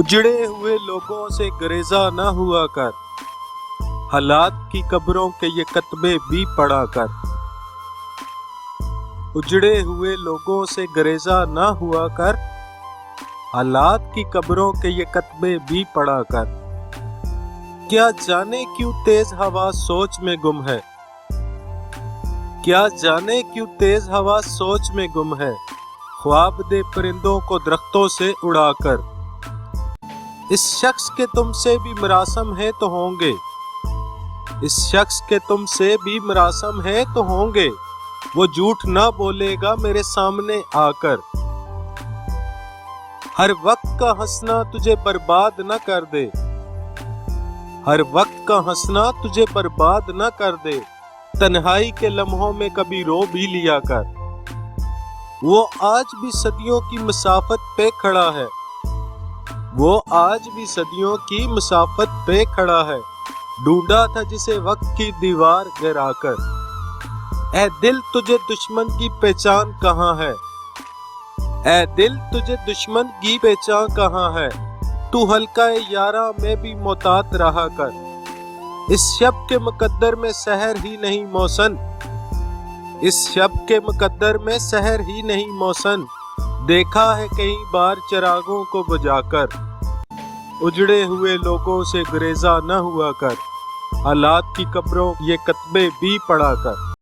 उजड़े हुए लोगों से गरेजा न हुआ कर, हालात की कब्रों के ये कतबे भी पढ़ा कर। उजड़े हुए लोगों से गरेजा न हुआ कर, हालात की कब्रों के ये कतबे भी पढ़ा कर। क्या जाने क्यों तेज हवा सोच में गुम है, क्या जाने क्यों तेज हवा सोच में गुम है, ख्वाब दे परिंदों को दरख्तों से उड़ाकर। इस शख्स के तुमसे भी मरासम है तो होंगे, इस शख्स के तुमसे भी मरासम है तो होंगे, वो झूठ ना बोलेगा मेरे सामने आकर। हर वक्त का हंसना तुझे बर्बाद न कर दे, हर वक्त का हंसना तुझे बर्बाद न कर दे, तन्हाई के लम्हों में कभी रो भी लिया कर। वो आज भी सदियों की मुसाफत पे खड़ा है, वो आज भी सदियों की मुसाफत पे खड़ा है, ढूंढा था जिसे वक्त की दीवार गिराकर। ऐ दिल तुझे दुश्मन की पहचान कहाँ है, ऐ दिल तुझे दुश्मन की पहचान कहाँ है, तू हल्का यारा में भी मोहतात रहा कर। इस शब के मुकद्दर में सहर ही नहीं मौसन, इस शब के मुकद्दर में सहर ही नहीं मौसन, देखा है कई बार चिरागों को बुझाकर। उजड़े हुए लोगों से गुरेजा न हुआ कर, हालात की कब्रों ये कतबे भी पढ़ा कर।